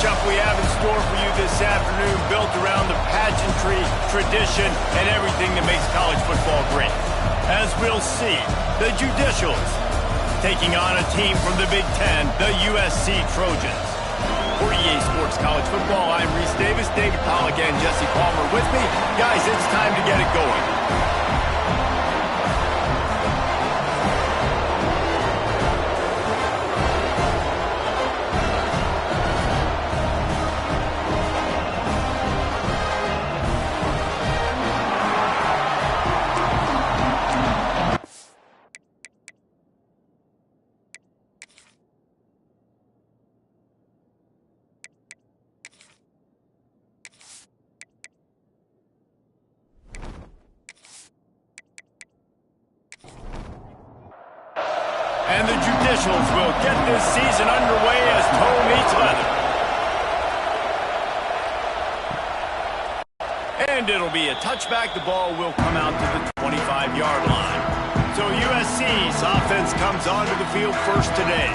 matchup we have in store for you this afternoon, built around the pageantry, tradition, and everything that makes college football great. As we'll see, the Judicials taking on a team from the Big Ten, the USC Trojans. For EA Sports College Football, I'm Reese Davis, David Pollack, and Jesse Palmer with me. Guys, it's time to get it going. And the Judicials will get this season underway as toe meets leather. And it'll be a touchback. The ball will come out to the 25-yard line. So USC's offense comes onto the field first today.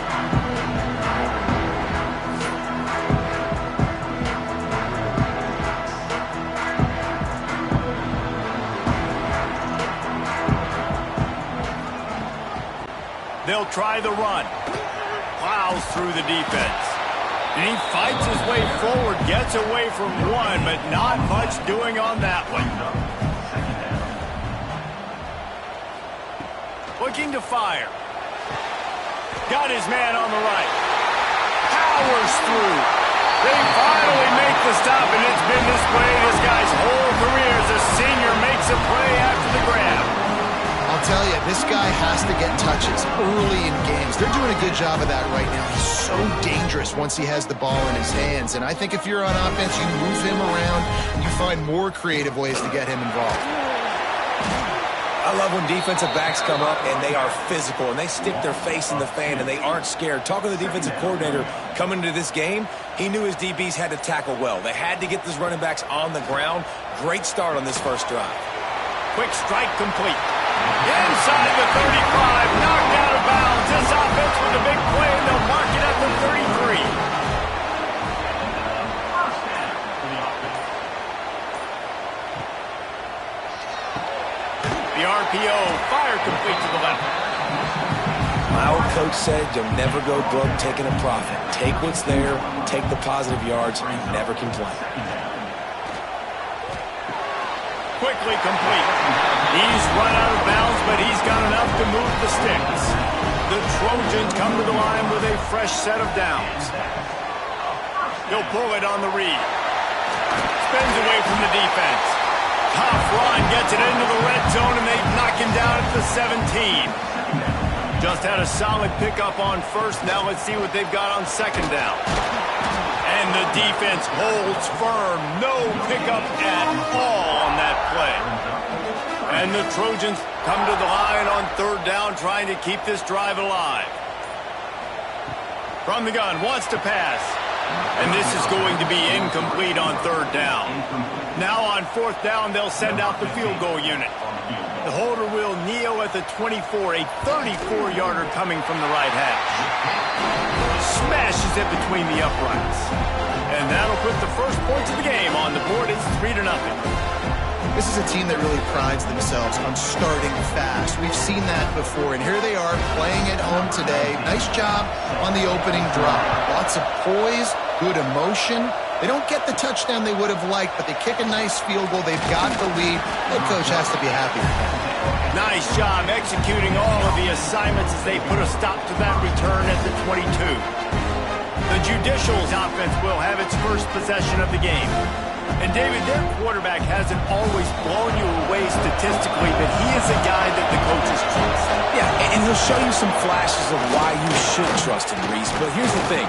They'll try the run. Plows through the defense. And he fights his way forward, gets away from one, but not much doing on that one. Looking to fire. Got his man on the right. Powers through. They finally make the stop, and it's been this way this guy's whole career as a senior makes a play after the grab. I'll tell you, this guy has to get touches early in games. They're doing a good job of that right now. He's so dangerous once he has the ball in his hands. And I think if you're on offense, you move him around and you find more creative ways to get him involved. I love when defensive backs come up and they are physical and they stick their face in the fan and they aren't scared. Talking to the defensive coordinator coming into this game, he knew his DBs had to tackle well. They had to get those running backs on the ground. Great start on this first drive. Quick strike complete. Inside the 35, knocked out of bounds. This offense with a big play, and they'll mark it at the 33. The RPO, fire complete to the left. Our coach said you'll never go broke taking a profit. Take what's there, take the positive yards, and never complain. Quickly complete. He's run out of bounds, but he's got enough to move the sticks. The Trojans come to the line with a fresh set of downs. He'll pull it on the read. Spins away from the defense. Tough run, gets it into the red zone, and they knock him down at the 17. Just had a solid pickup on first. Now let's see what they've got on second down. And the defense holds firm. No pickup at all on that play. And the Trojans come to the line on third down, trying to keep this drive alive. From the gun, wants to pass. And this is going to be incomplete on third down. Now on fourth down, they'll send out the field goal unit. The holder will kneel at the 24, a 34-yarder coming from the right hash. Smashes it between the uprights. And that'll put the first points of the game on the board. It's 3-0. This is a team that really prides themselves on starting fast. We've seen that before, and here they are playing at home today. Nice job on the opening drop. Lots of poise, good emotion. They don't get the touchdown they would have liked, but they kick a nice field goal. They've got the lead. Head coach has to be happy with that. Nice job executing all of the assignments as they put a stop to that return at the 22. The Judicials offense will have its first possession of the game. And, David, their quarterback hasn't always blown you away statistically, but he is a guy that the coaches trust. Yeah, and he'll show you some flashes of why you should trust him, Reese. But here's the thing.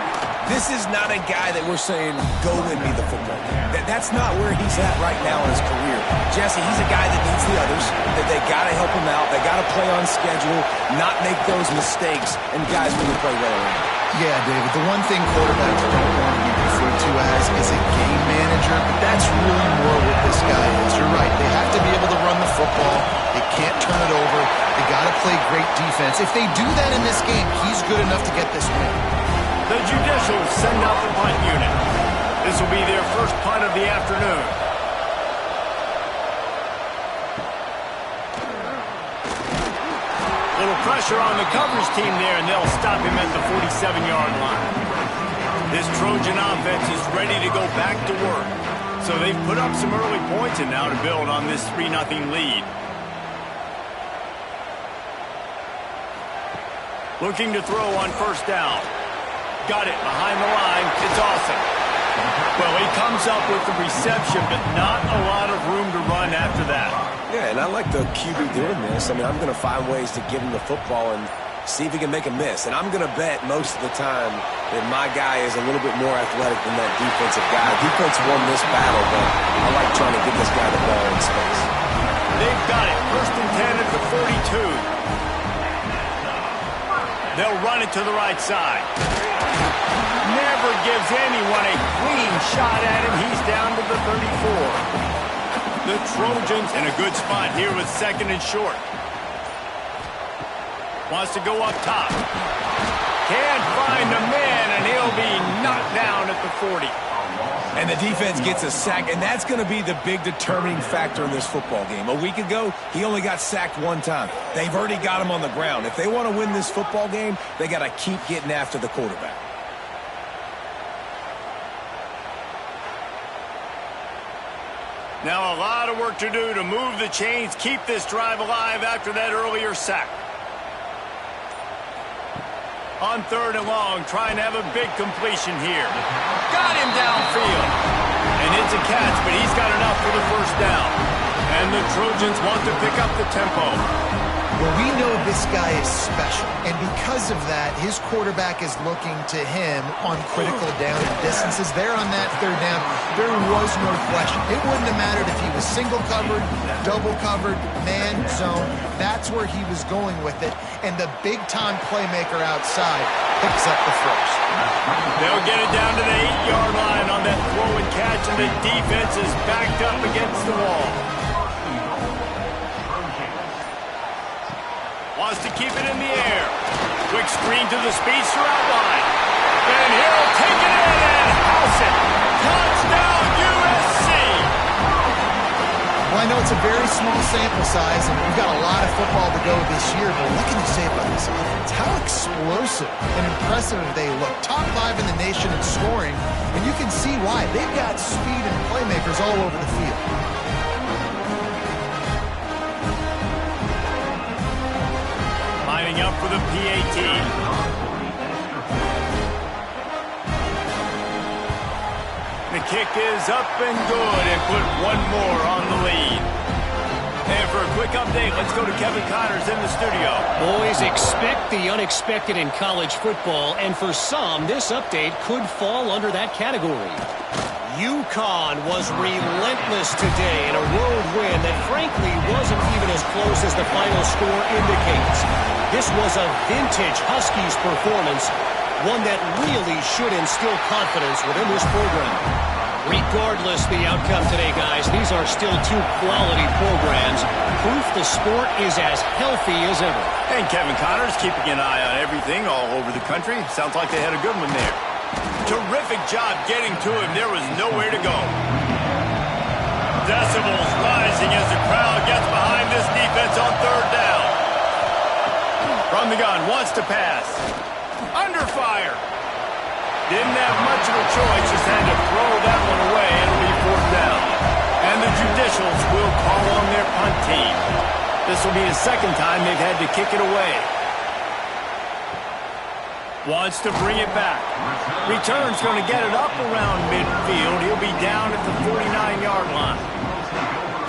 This is not a guy that we're saying, go win me the football game. That's not where he's at right now in his career. Jesse, he's a guy that needs the others, that they got to help him out. They got to play on schedule, not make those mistakes, and guys really play well around. Yeah, David, the one thing quarterbacks don't want to be referred to as is a game manager, but that's really more what this guy is. You're right. They have to be able to run the football. They can't turn it over. They got to play great defense. If they do that in this game, he's good enough to get this win. The Judicials send out the punt unit. This will be their first punt of the afternoon. Little pressure on the coverage team there, and they'll stop him at the 47-yard line. This Trojan offense is ready to go back to work. So they've put up some early points and now to build on this 3-0 lead. Looking to throw on first down. Got it behind the line. It's awesome. Well, he comes up with the reception, but not a lot of room to run after that. Yeah, and I like the QB doing this. I mean, I'm going to find ways to give him the football and see if he can make a miss. And I'm going to bet most of the time that my guy is a little bit more athletic than that defensive guy. Defense won this battle, but I like trying to get this guy the ball in space. They've got it. First and 10 at the 42. They'll run it to the right side. Never gives anyone a clean shot at him. He's down to the 34. The Trojans in a good spot here with second and short. Wants to go up top. Can't find the man, and he'll be knocked down at the 40. And the defense gets a sack, and that's going to be the big determining factor in this football game. A week ago, he only got sacked one time. They've already got him on the ground. If they want to win this football game, they got to keep getting after the quarterback. Now a lot of work to do to move the chains, keep this drive alive after that earlier sack. On third and long, trying to have a big completion here. Got him downfield. And it's a catch, but he's got enough for the first down. And the Trojans want to pick up the tempo. Well, we know this guy is special, and because of that, his quarterback is looking to him on critical down and distances. There on that third down, there was no question. It wouldn't have mattered if he was single covered, double covered, man zone. That's where he was going with it, and the big-time playmaker outside picks up the first. They'll get it down to the 8-yard line on that throw and catch, and the defense is backed up against the wall. Wants to keep it in the air. Quick screen to the speedster outline. And he'll take it in and house it. Touchdown, USC! Well, I know it's a very small sample size, and we've got a lot of football to go this year, but what can you say about this offense? How explosive and impressive they look. Top 5 in the nation in scoring, and you can see why. They've got speed and playmakers all over the field. Lining up for the PAT. The kick is up and good and put one more on the lead. And for a quick update, let's go to Kevin Connors in the studio. Boys, expect the unexpected in college football, and for some, this update could fall under that category. UConn was relentless today in a road win that frankly wasn't even as close as the final score indicates. This was a vintage Huskies performance, one that really should instill confidence within this program. Regardless the outcome today, guys, these are still two quality programs. Proof the sport is as healthy as ever. And Kevin Connors keeping an eye on everything all over the country. Sounds like they had a good one there. Terrific job getting to him. There was nowhere to go. Decibels rising as the crowd gets behind this defense on third down. From the gun, wants to pass. Under fire. Didn't have much of a choice, just had to throw that one away. It'll be fourth down. And the Judicials will call on their punt team. This will be the second time they've had to kick it away. Wants to bring it back. Return's going to get it up around midfield. He'll be down at the 49-yard line.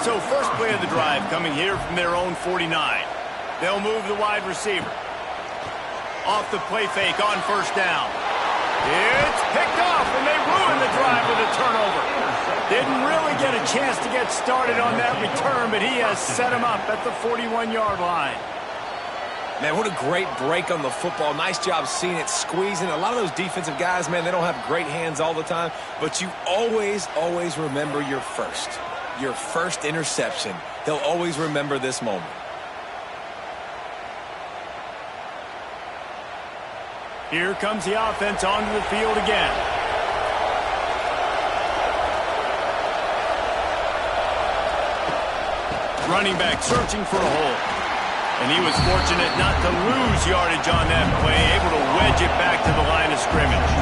So first play of the drive coming here from their own 49. They'll move the wide receiver. Off the play fake on first down. It's picked off, and they ruin the drive with a turnover. Didn't really get a chance to get started on that return, but he has set him up at the 41-yard line. Man, what a great break on the football. Nice job seeing it, squeezing. A lot of those defensive guys, man, they don't have great hands all the time, but you always, always remember your first interception. They'll always remember this moment. Here comes the offense onto the field again. Running back searching for a hole. And he was fortunate not to lose yardage on that play, able to wedge it back to the line of scrimmage.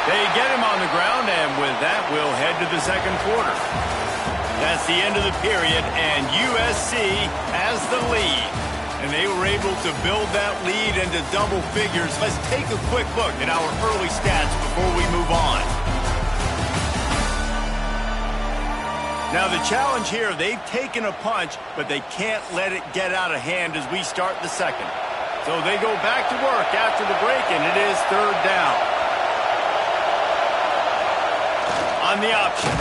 They get him on the ground, and with that, we'll head to the second quarter. That's the end of the period, and USC has the lead. And they were able to build that lead into double figures. Let's take a quick look at our early stats before we move on. Now the challenge here, they've taken a punch, but they can't let it get out of hand as we start the second. So they go back to work after the break, and it is third down. On the option.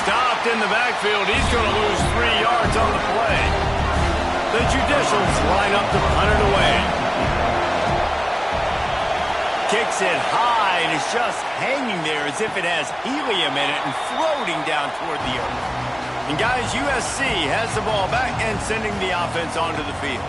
Stopped in the backfield. He's going to lose 3 yards on the play. The Judicials line up to punt it away. Kicks it high, and it's just hanging there as if it has helium in it and floating down toward the earth. And guys, USC has the ball back and sending the offense onto the field.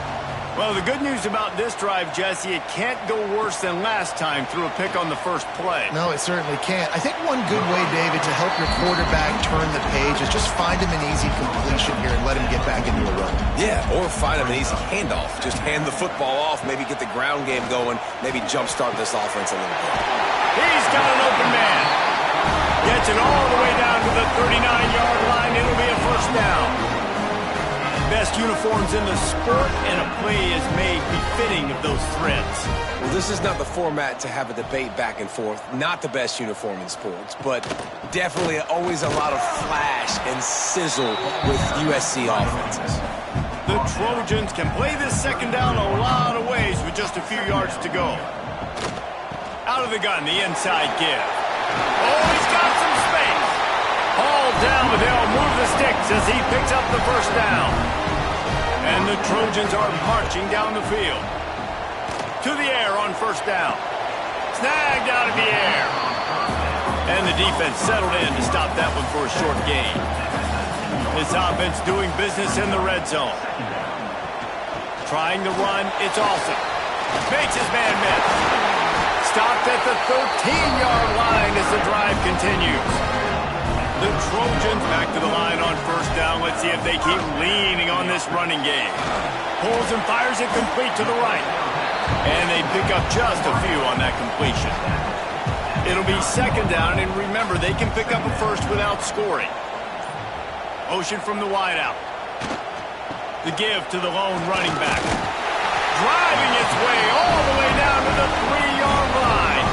Well, the good news about this drive, Jesse, it can't go worse than last time through a pick on the first play. No, it certainly can't. I think one good way, David, to help your quarterback turn the page is just find him an easy completion here and let him get back into a run. Yeah, or find him an easy handoff. Just hand the football off, maybe get the ground game going, maybe jumpstart this offense a little bit. He's got an open man. Gets it all the way down to the 39-yard line. It'll be a first down. Best uniforms in the sport, and a play is made befitting of those threads. Well, this is not the format to have a debate back and forth. Not the best uniform in sports, but definitely always a lot of flash and sizzle with USC offenses. The Trojans can play this second down a lot of ways with just a few yards to go. Out of the gun, the inside give. Oh, he's got some space. Hauled down, but they'll move the sticks as he picks up the first down. And the Trojans are marching down the field. To the air on first down. Snagged out of the air. And the defense settled in to stop that one for a short gain. This offense doing business in the red zone. Trying to run, it's awesome. Makes his man miss. Stopped at the 13-yard line as the drive continues. The Trojans back to the line on first down. Let's see if they keep leaning on this running game. Pulls and fires it complete to the right. And they pick up just a few on that completion. It'll be second down, and remember, they can pick up a first without scoring. Motion from the wideout. The give to the lone running back. Driving its way all the way down to the 3-yard line.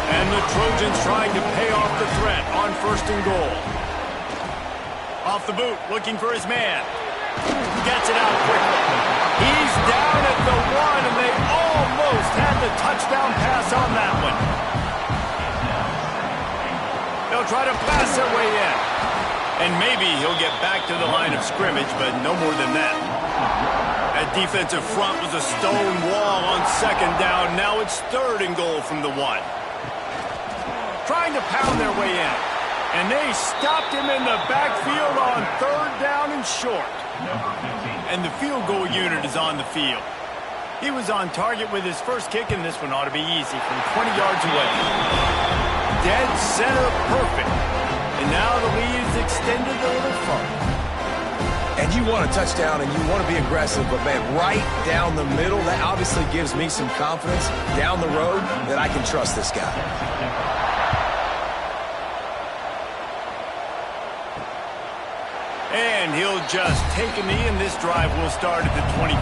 And the Trojans trying to pay off the threat on first and goal. Off the boot, looking for his man. Gets it out quickly. He's down at the 1, and they almost had the touchdown pass on that one. They'll try to pass their way in. And maybe he'll get back to the line of scrimmage, but no more than that. That defensive front was a stone wall on second down. Now it's third and goal from the 1. Trying to pound their way in. And they stopped him in the backfield on third down and short. And the field goal unit is on the field. He was on target with his first kick, and this one ought to be easy from 20 yards away. Dead center perfect. And now the lead is extended a little further. And you want a touchdown and you want to be aggressive, but man, right down the middle, that obviously gives me some confidence down the road that I can trust this guy. And he'll just take a knee, and this drive will start at the 25.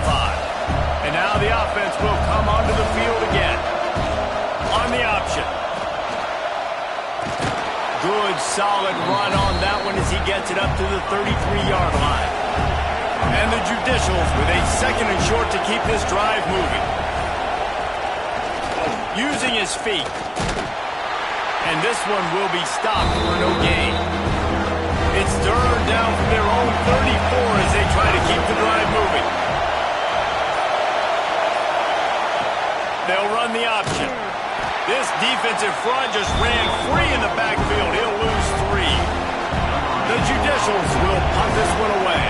And now the offense will come onto the field again. On the option. Good, solid run on that one as he gets it up to the 33-yard line. And the Judicials with a second and short to keep this drive moving. Using his feet. And this one will be stopped for no gain. It's third down from their own 34 as they try to keep the drive moving. They'll run the option. This defensive front just ran free in the backfield. He'll lose 3. The Judicials will punt this one away.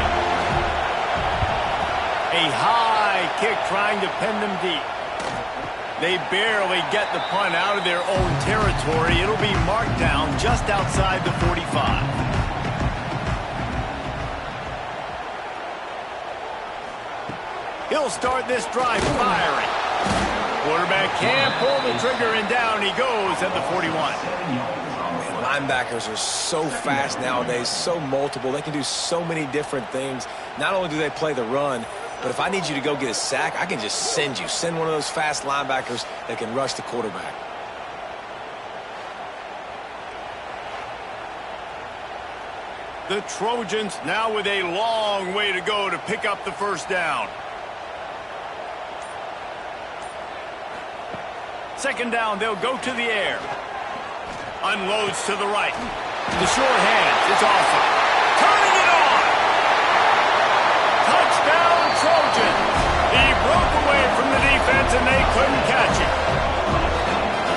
A high kick trying to pin them deep. They barely get the punt out of their own territory. It'll be marked down just outside the 45. He'll start this drive firing. Quarterback can't pull the trigger, and down he goes at the 41. Linebackers are so fast nowadays, so multiple. They can do so many different things. Not only do they play the run, but if I need you to go get a sack, I can just send you. Send one of those fast linebackers that can rush the quarterback. The Trojans now with a long way to go to pick up the first down. Second down, they'll go to the air. Unloads to the right. The short hands, it's awesome. Turning it on! Touchdown, Trojans! He broke away from the defense and they couldn't catch him.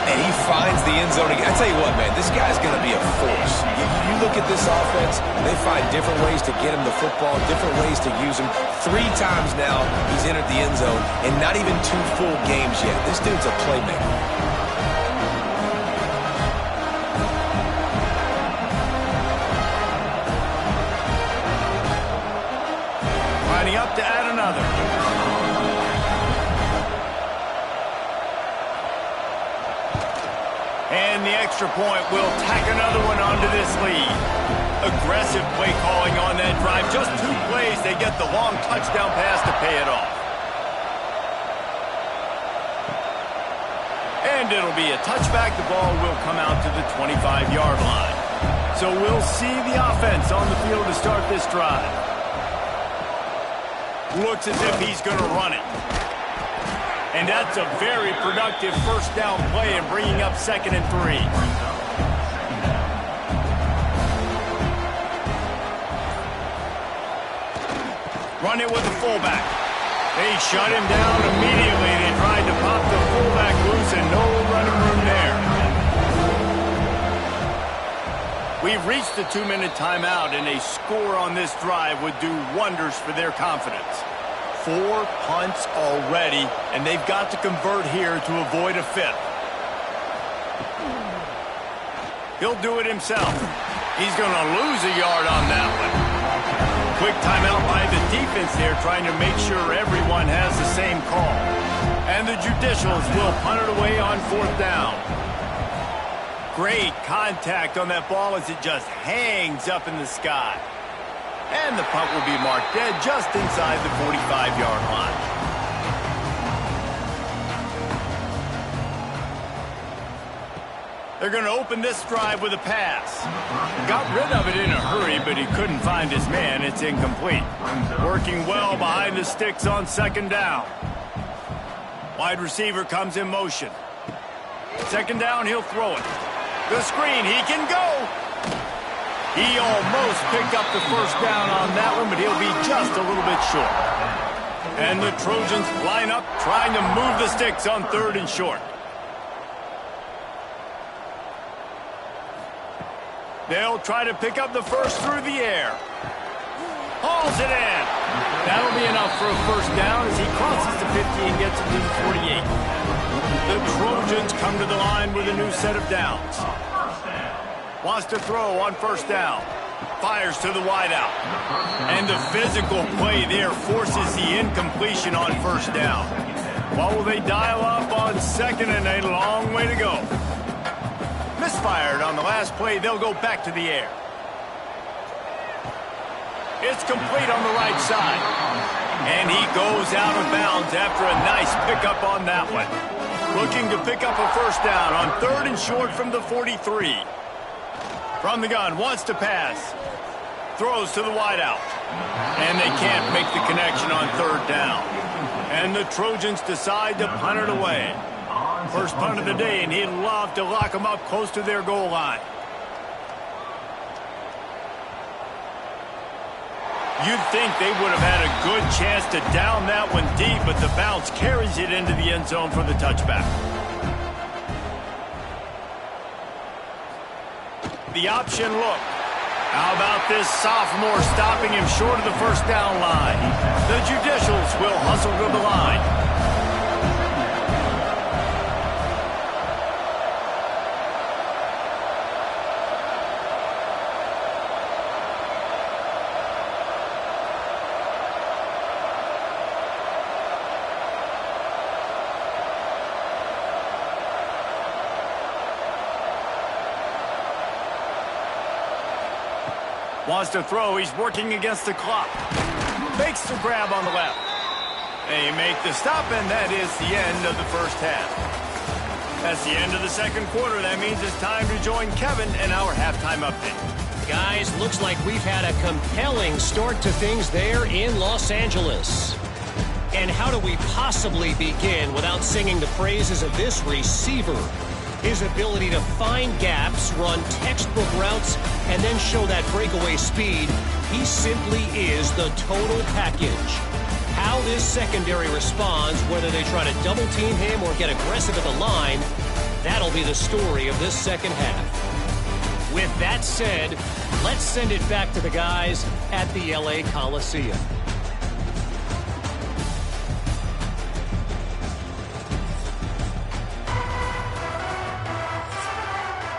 And he finds the end zone again. I tell you what, man, this guy's going to be a force. You look at this offense, they find different ways to get him the football, different ways to use him. 3 times now he's entered the end zone, and not even 2 full games yet. This dude's a playmaker. Lining up to add another. And the extra point will tack another one onto this lead. Aggressive play calling on that drive. Just 2 plays, they get the long touchdown pass to pay it off. And it'll be a touchback. The ball will come out to the 25-yard line. So we'll see the offense on the field to start this drive. Looks as if he's going to run it. And that's a very productive first down play and bringing up 2nd and 3. Run it with the fullback. They shut him down immediately. They tried to pop the fullback loose and no running room there. We've reached the 2-minute timeout, and a score on this drive would do wonders for their confidence. 4 punts already, and they've got to convert here to avoid a 5th. He'll do it himself. He's going to lose a yard on that one. Quick timeout by the defense there, trying to make sure everyone has the same call. And the Judicials will punt it away on 4th down. Great contact on that ball as it just hangs up in the sky. And the punt will be marked dead just inside the 45-yard line. They're going to open this drive with a pass. Got rid of it in a hurry, but he couldn't find his man. It's incomplete. Working well behind the sticks on 2nd down. Wide receiver comes in motion. 2nd down, he'll throw it. The screen, he can go. He almost picked up the first down on that one, but he'll be just a little bit short. And the Trojans line up, trying to move the sticks on 3rd and short. They'll try to pick up the first through the air. Hauls it in. That'll be enough for a first down as he crosses the 50 and gets it to the 48. The Trojans come to the line with a new set of downs. Wants to throw on 1st down. Fires to the wideout. And the physical play there forces the incompletion on 1st down. What will they dial up on 2nd and a long way to go? Misfired on the last play. They'll go back to the air. It's complete on the right side. And he goes out of bounds after a nice pickup on that one. Looking to pick up a first down on 3rd and short from the 43. From the gun, wants to pass. Throws to the wideout. And they can't make the connection on 3rd down. And the Trojans decide to punt it away. First punt of the day, and he'd love to lock them up close to their goal line. You'd think they would have had a good chance to down that one deep, but the bounce carries it into the end zone for the touchback. The option look. How about this sophomore stopping him short of the first down line? The Judicials will hustle to the line. Wants to throw. He's working against the clock. Makes the grab on the left. They make the stop, and that is the end of the first half. That's the end of the second quarter. That means it's time to join Kevin in our halftime update. Guys, looks like we've had a compelling start to things there in Los Angeles. And how do we possibly begin without singing the praises of this receiver? His ability to find gaps, run textbook routes, and then show that breakaway speed, he simply is the total package. How this secondary responds, whether they try to double-team him or get aggressive at the line, that'll be the story of this second half. With that said, let's send it back to the guys at the LA Coliseum.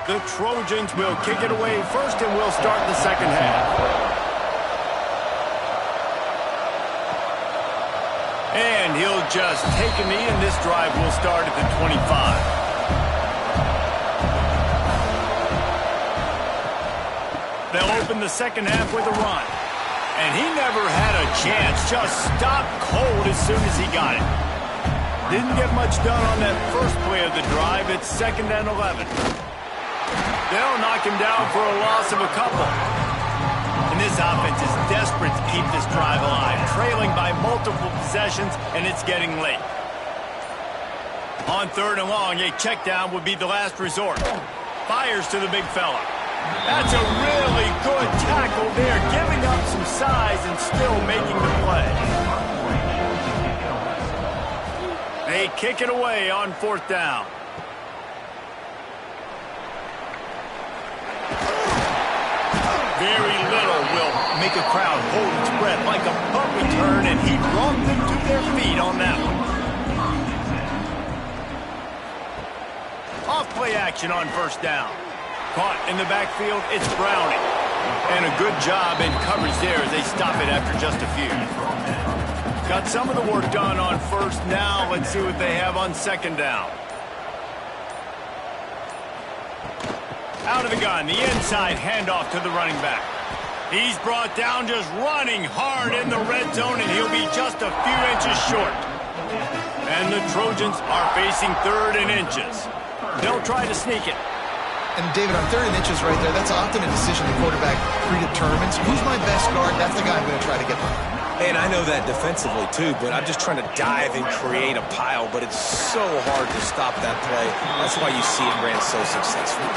The Trojans will kick it away first, and we'll start the second half. And he'll just take a knee, and this drive will start at the 25. They'll open the second half with a run. And he never had a chance, just stopped cold as soon as he got it. Didn't get much done on that first play of the drive. It's 2nd and 11. They'll knock him down for a loss of a couple. And this offense is desperate to keep this drive alive, trailing by multiple possessions, and it's getting late. On 3rd and long, a check down would be the last resort. Fires to the big fella. That's a really good tackle there, giving up some size and still making the play. They kick it away on 4th down. Very little will make a crowd hold its breath like a punt return, and he brought them to their feet on that one. Off play action on 1st down. Caught in the backfield, it's Browning. And a good job in coverage there as they stop it after just a few. Got some of the work done on 1st. Now let's see what they have on 2nd down. Out of the gun, the inside handoff to the running back. He's brought down just running hard in the red zone, and he'll be just a few inches short. And the Trojans are facing 3rd and inches. They'll try to sneak it. And David, on 3rd and inches right there, that's often a decision the quarterback predetermines. Who's my best guard? That's the guy I'm going to try to get behind. And I know that defensively, too, but I'm just trying to dive and create a pile, but it's so hard to stop that play. That's why you see it ran so successful.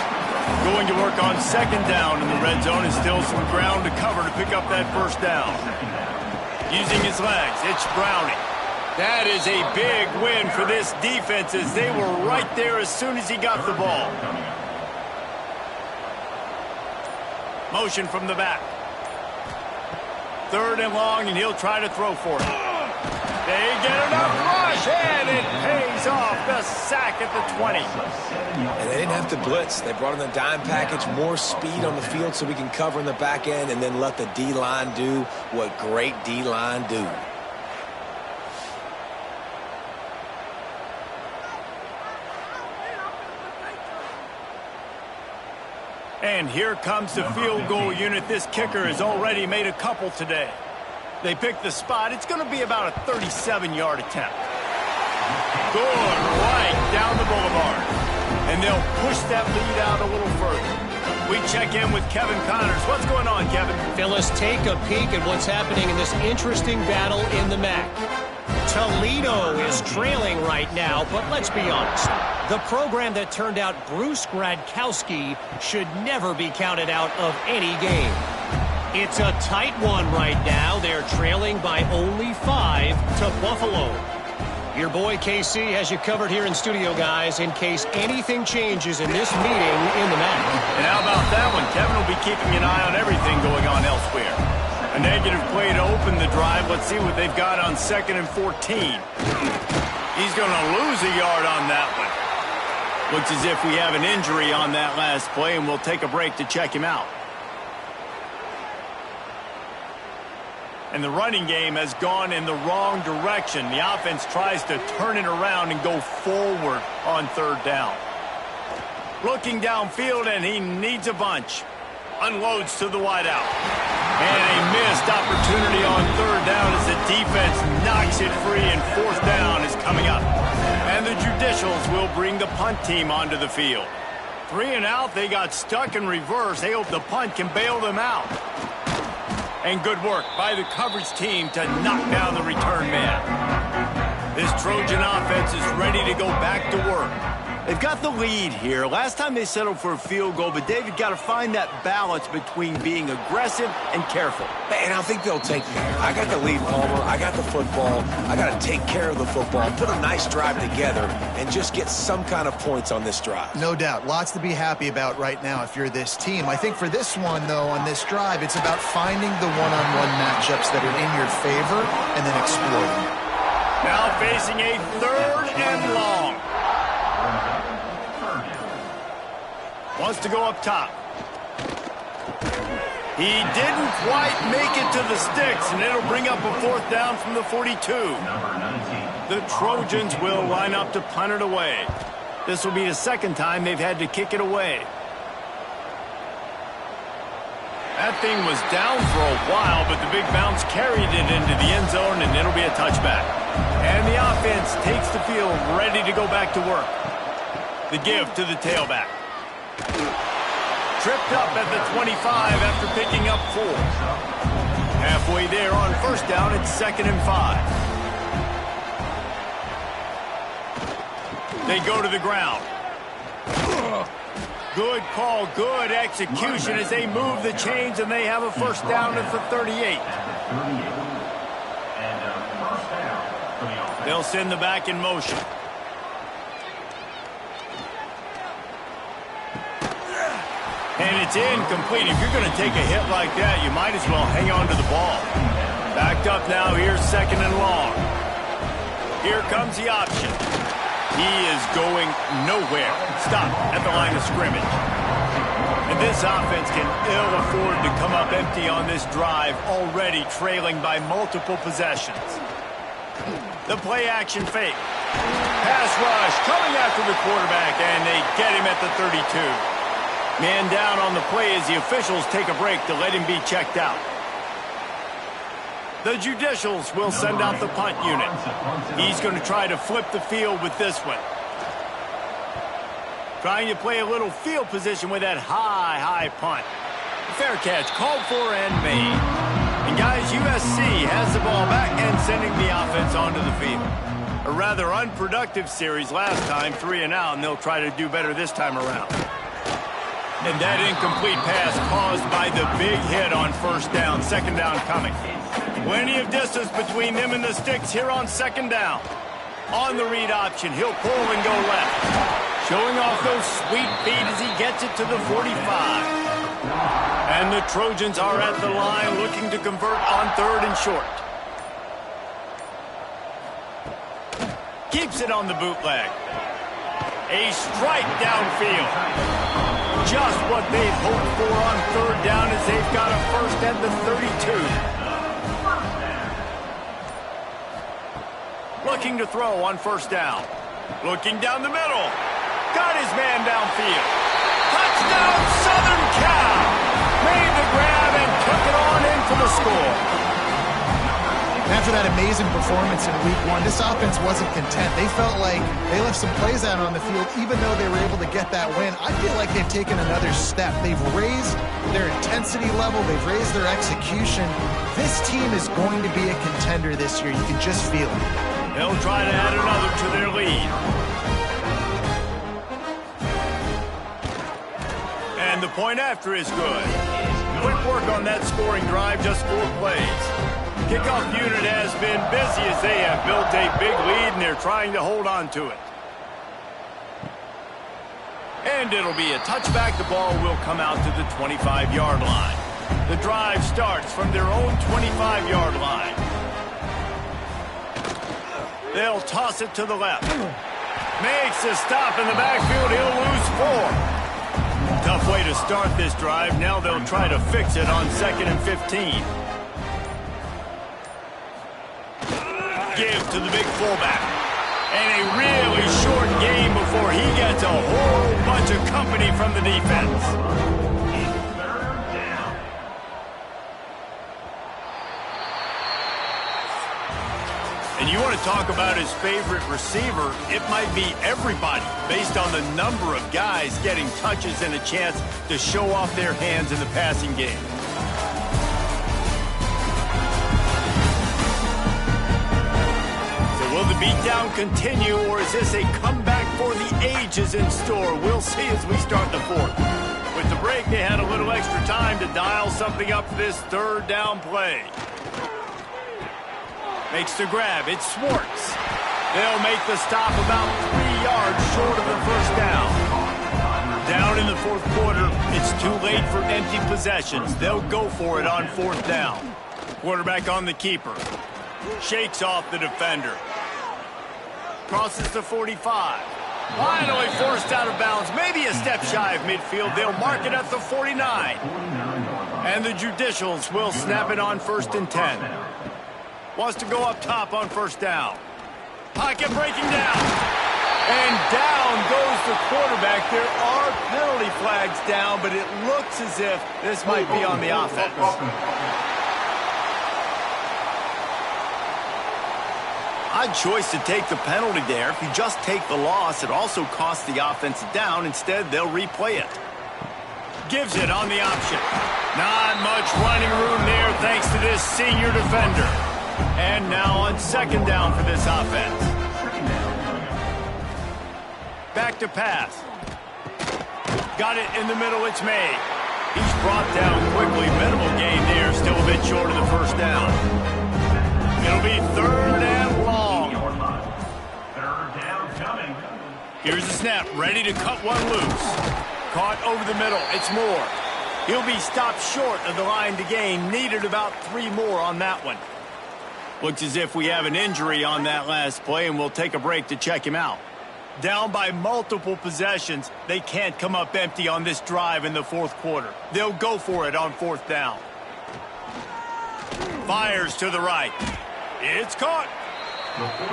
Going to work on 2nd down in the red zone, and still some ground to cover to pick up that 1st down. Using his legs, it's Browning. That is a big win for this defense as they were right there as soon as he got the ball. Motion from the back. 3rd and long, and he'll try to throw for it. They get enough rush, and it pays off. The sack at the 20. And they didn't have to blitz. They brought in the dime package, more speed on the field so we can cover in the back end, and then let the D-line do what great D-line do. And here comes the field goal unit. This kicker has already made a couple today. They pick the spot. It's going to be about a 37-yard attempt. Good right down the boulevard. And they'll push that lead out a little further. We check in with Kevin Connors. What's going on, Kevin? Phyllis, take a peek at what's happening in this interesting battle in the MAC. Toledo is trailing right now, but let's be honest. The program that turned out Bruce Gradkowski should never be counted out of any game. It's a tight one right now. They're trailing by only 5 to Buffalo. Your boy KC has you covered here in studio, guys, in case anything changes in this meeting in the match. And how about that one? Kevin will be keeping an eye on everything going on elsewhere. A negative play to open the drive. Let's see what they've got on 2nd and 14. He's going to lose a yard on that one. Looks as if we have an injury on that last play, and we'll take a break to check him out. And the running game has gone in the wrong direction. The offense tries to turn it around and go forward on 3rd down. Looking downfield, and he needs a bunch. Unloads to the wideout. And a missed opportunity on 3rd down as the defense knocks it free, and 4th down is coming up. And the Judicials will bring the punt team onto the field. 3 and out, they got stuck in reverse. They hope the punt can bail them out. And good work by the coverage team to knock down the return man. This Trojan offense is ready to go back to work. They've got the lead here. Last time they settled for a field goal, but David got to find that balance between being aggressive and careful. And I think they'll take that. I got the lead, Palmer. I got the football. I got to take care of the football, put a nice drive together, and just get some kind of points on this drive. No doubt. Lots to be happy about right now if you're this team. I think for this one, though, on this drive, it's about finding the one-on-one matchups that are in your favor and then exploiting it. Now facing a 3rd and long. Wants to go up top. He didn't quite make it to the sticks, and it'll bring up a 4th down from the 42. The Trojans will line up to punt it away. This will be the 2nd time they've had to kick it away. That thing was down for a while, but the big bounce carried it into the end zone, and it'll be a touchback. And the offense takes the field ready to go back to work. The give to the tailback. Tripped up at the 25 after picking up 4. Halfway there on 1st down, it's 2nd and 5. They go to the ground. Good call, good execution as they move the chains, and they have a 1st down at the 38. They'll send the back in motion. And it's incomplete. If you're going to take a hit like that, you might as well hang on to the ball. Backed up now. Here's 2nd and long. Here comes the option. He is going nowhere. Stop at the line of scrimmage. And this offense can ill afford to come up empty on this drive, already trailing by multiple possessions. The play action fake. Pass rush coming after the quarterback, and they get him at the 32. Man down on the play as the officials take a break to let him be checked out. The Judicials will send out the punt unit. He's going to try to flip the field with this one. Trying to play a little field position with that high punt. Fair catch called for and made. And guys, USC has the ball back and sending the offense onto the field. A rather unproductive series last time, 3 and out, and they'll try to do better this time around. And that incomplete pass caused by the big hit on 1st down. 2nd down coming. Plenty of distance between them and the sticks here on 2nd down. On the read option, he'll pull and go left. Showing off those sweet feet as he gets it to the 45. And the Trojans are at the line looking to convert on 3rd and short. Keeps it on the bootleg. A strike downfield. Just what they've hoped for on 3rd down as they've got a 1st at the 32. Looking to throw on 1st down. Looking down the middle. Got his man downfield. Touchdown, Southern Cal! Made the grab and took it on in for the score. After that amazing performance in Week 1, this offense wasn't content. They felt like they left some plays out on the field, even though they were able to get that win. I feel like they've taken another step. They've raised their intensity level. They've raised their execution. This team is going to be a contender this year. You can just feel it. They'll try to add another to their lead. And the point after is good. Quick work on that scoring drive, just 4 plays. Kickoff unit has been busy as they have built a big lead, and they're trying to hold on to it. And it'll be a touchback. The ball will come out to the 25-yard line. The drive starts from their own 25-yard line. They'll toss it to the left. Makes a stop in the backfield. He'll lose 4. Tough way to start this drive. Now they'll try to fix it on 2nd and 15. Give to the big fullback. And a really short game before he gets a whole bunch of company from the defense. And you want to talk about his favorite receiver, it might be everybody based on the number of guys getting touches and a chance to show off their hands in the passing game. Will the beatdown continue, or is this a comeback for the ages in store? We'll see as we start the 4th. With the break, they had a little extra time to dial something up for this 3rd down play. Makes the grab. It's Schwartz. They'll make the stop about 3 yards short of the 1st down. Down in the 4th quarter, it's too late for empty possessions. They'll go for it on 4th down. Quarterback on the keeper. Shakes off the defender. Crosses the 45. Finally forced out of bounds. Maybe a step shy of midfield. They'll mark it at the 49. And the Judicials will snap it on 1st and 10. Wants to go up top on 1st down. Pocket breaking down. And down goes the quarterback. There are penalty flags down, but it looks as if this might be on the offense. Odd choice to take the penalty there. If you just take the loss, it also costs the offense down. Instead, they'll replay it. Gives it on the option. Not much running room there thanks to this senior defender. And now on 2nd down for this offense. Back to pass. Got it in the middle. It's May. He's brought down quickly. Minimal gain there. Still a bit short of the 1st down. It'll be 3rd and long. 3rd down coming. Here's the snap. Ready to cut one loose. Caught over the middle. It's Moore. He'll be stopped short of the line to gain. Needed about 3 more on that one. Looks as if we have an injury on that last play, and we'll take a break to check him out. Down by multiple possessions. They can't come up empty on this drive in the 4th quarter. They'll go for it on 4th down. Fires to the right. It's caught.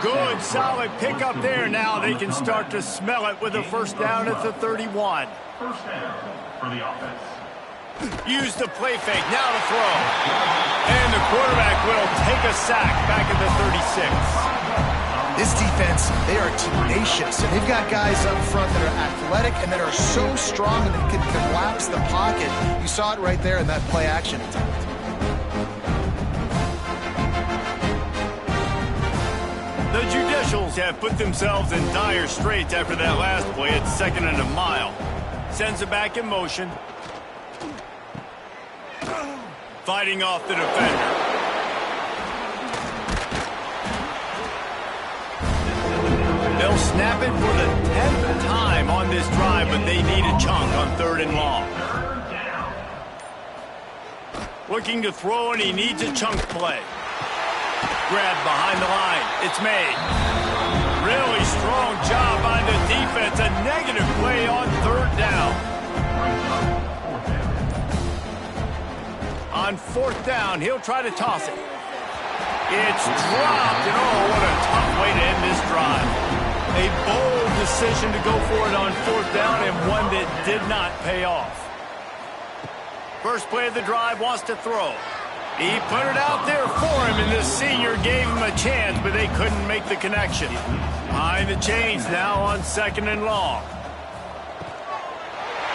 Good, solid pickup there. Now they can start to smell it with a 1st down at the 31. 1st down for the offense. Use the play fake. Now to throw. And the quarterback will take a sack back at the 36. This defense, they are tenacious. And they've got guys up front that are athletic and that are so strong that they can collapse the pocket. You saw it right there in that play action attempt. The Judicials have put themselves in dire straits after that last play at 2nd and a mile. Sends it back in motion. Fighting off the defender. They'll snap it for the 10th time on this drive, but they need a chunk on 3rd and long. Looking to throw, and he needs a chunk play. Grab behind the line. It's made. Really strong job by the defense. A negative play on 3rd down. On 4th down, he'll try to toss it. It's dropped, and oh, what a tough way to end this drive. A bold decision to go for it on 4th down, and one that did not pay off. First play of the drive, wants to throw. He put it out there for him, and the senior gave him a chance, but they couldn't make the connection. Behind the chains now on 2nd and long.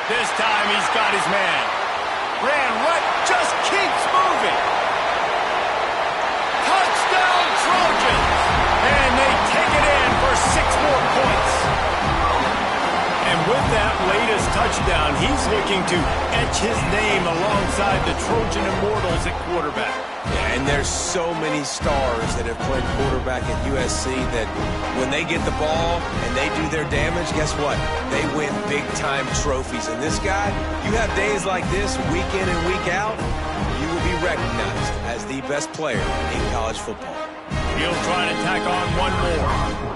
This time he's got his man. Ran right, just keeps moving. Touchdown Trojans! And they take it in for 6 more points. And with that latest touchdown, touchdown. He's looking to etch his name alongside the Trojan Immortals at quarterback. Yeah, and there's so many stars that have played quarterback at USC that when they get the ball and they do their damage, guess what? They win big-time trophies. And this guy, you have days like this, week in and week out, you will be recognized as the best player in college football. He'll try to tack on one more.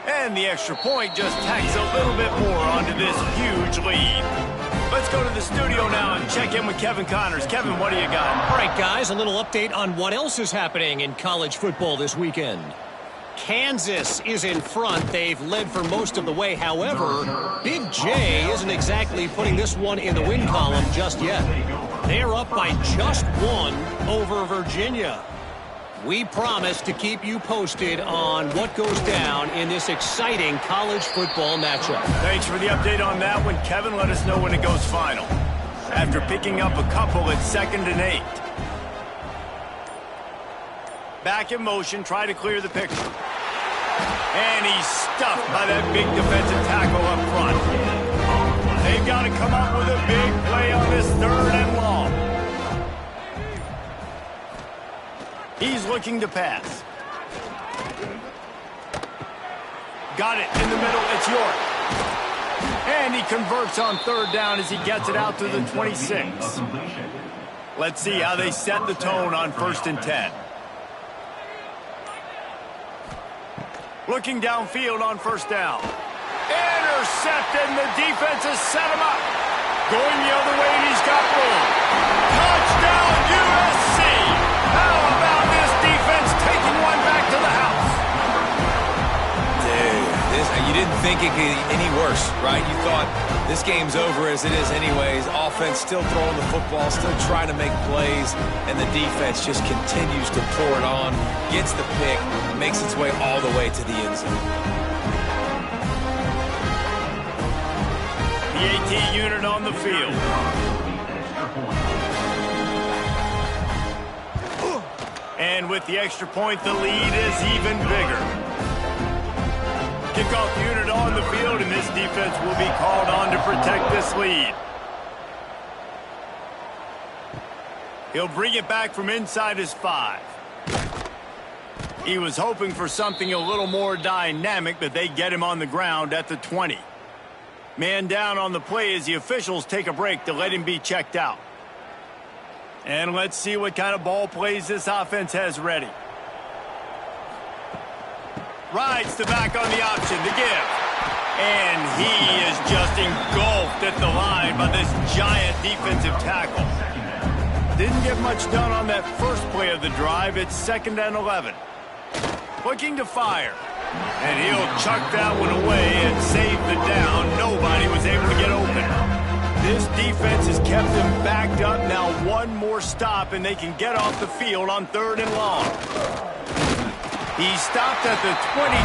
And the extra point just tacks a little bit more onto this huge lead. Let's go to the studio now and check in with Kevin Connors. Kevin, what do you got? All right, guys, a little update on what else is happening in college football this weekend. Kansas is in front. They've led for most of the way. However, Big J isn't exactly putting this one in the win column just yet. They're up by just one over Virginia. We promise to keep you posted on what goes down in this exciting college football matchup. Thanks for the update on that one, Kevin. Let us know when it goes final. After picking up a couple at 2nd and 8. Back in motion, try to clear the picture. And he's stuffed by that big defensive tackle up front. They've got to come up with a big play on this 3rd and long. He's looking to pass. Got it in the middle. It's York. And he converts on 3rd down as he gets it out to the 26. Let's see how they set the tone on 1st and 10. Looking downfield on 1st down. Intercepted, and the defense has set him up. Going the other way, and he's got room. Touchdown, USC! How about this defense taking one back to the house? Dude, you didn't think it could get any worse, right? You thought this game's over as it is anyways. Offense still throwing the football, still trying to make plays, and the defense just continues to pour it on, gets the pick, makes its way all the way to the end zone. The AT unit on the field. And with the extra point, the lead is even bigger. Kickoff unit on the field, and this defense will be called on to protect this lead. He'll bring it back from inside his 5. He was hoping for something a little more dynamic, but they get him on the ground at the 20. Man down on the play as the officials take a break to let him be checked out. And let's see what kind of ball plays this offense has ready. Rides the back on the option to give. And he is just engulfed at the line by this giant defensive tackle. Didn't get much done on that first play of the drive. It's 2nd and 11. Looking to fire. And he'll chuck that one away and save the down. Nobody was able to get open. This defense has kept them backed up. Now one more stop, and they can get off the field on 3rd and long. He stopped at the 23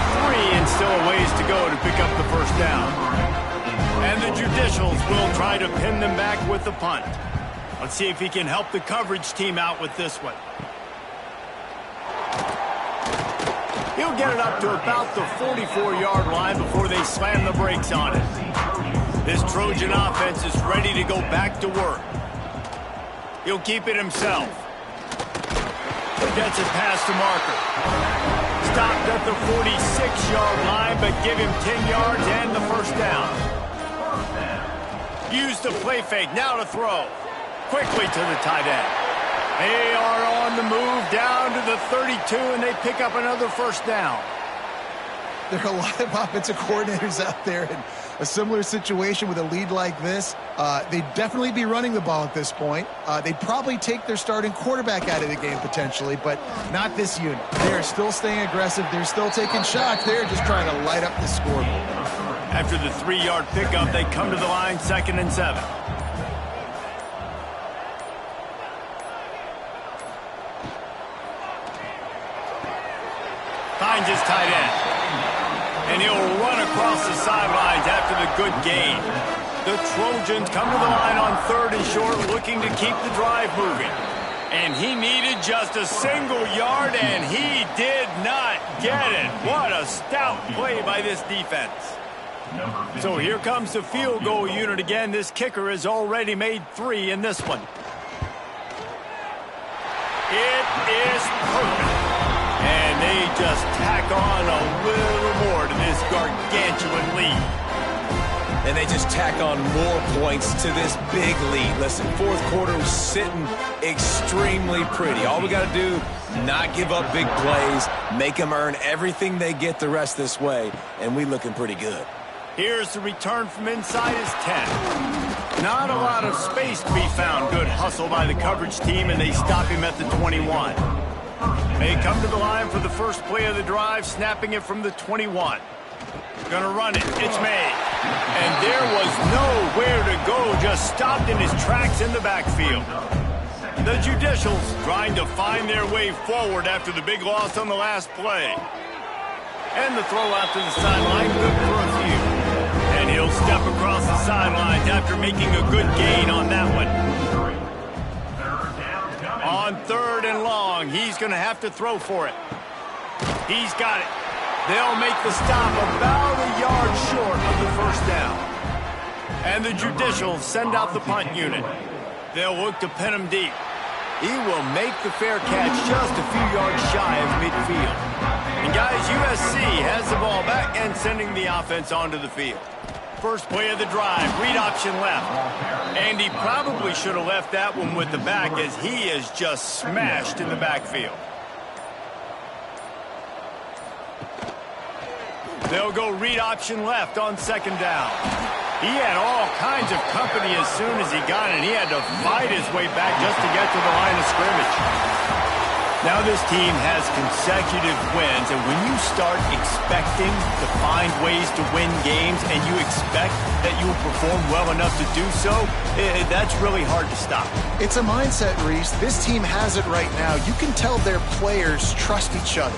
and still a ways to go to pick up the 1st down. And the Judicials will try to pin them back with the punt. Let's see if he can help the coverage team out with this one. He'll get it up to about the 44-yard line before they slam the brakes on it. This Trojan offense is ready to go back to work. He'll keep it himself. Gets it past the marker. Stopped at the 46-yard line, but give him 10 yards and the 1st down. Use the play fake, now to throw. Quickly to the tight end. They are on the move down to the 32, and they pick up another 1st down. There are a lot of offensive coordinators out there in a similar situation with a lead like this. They'd definitely be running the ball at this point. They'd probably take their starting quarterback out of the game potentially, but not this unit. They're still staying aggressive. They're still taking shots. They're just trying to light up the scoreboard. After the 3-yard pickup, they come to the line 2nd and 7. Finds his tight end. And he'll run across the sidelines after the good gain. The Trojans come to the line on 3rd and short, looking to keep the drive moving. And he needed just a single yard, and he did not Forget it. What a stout play by this defense. So here comes the field goal unit again. This kicker has already made 3 in this one. It is perfect. And they just tack on a little more to this gargantuan lead. And they just tack on more points to this big lead. Listen, fourth quarter was sitting extremely pretty. All we got to do, not give up big plays, make them earn everything they get the rest this way, and we looking pretty good. Here's the return from inside his 10. Not a lot of space to be found. Good hustle by the coverage team, and they stop him at the 21. They come to the line for the first play of the drive, snapping it from the 21. Gonna run it. It's made. And there was nowhere to go. Just stopped in his tracks in the backfield. The Judicials trying to find their way forward after the big loss on the last play. And the throw out to the sideline, good for a few. And he'll step across the sidelines after making a good gain on that one. On 3rd and long, he's going to have to throw for it. He's got it. They'll make the stop about a yard short of the first down. And the Judicials send out the punt unit. They'll look to pin him deep. He will make the fair catch just a few yards shy of midfield. And guys, USC has the ball back and sending the offense onto the field. First play of the drive, read option left. And he probably should have left that one with the back as he is just smashed in the backfield. They'll go read option left on 2nd down. He had all kinds of company as soon as he got it. He had to fight his way back just to get to the line of scrimmage. Now this team has consecutive wins, and when you start expecting to find ways to win games and you expect that you will perform well enough to do so, that's really hard to stop. It's a mindset, Reese. This team has it right now. You can tell their players trust each other.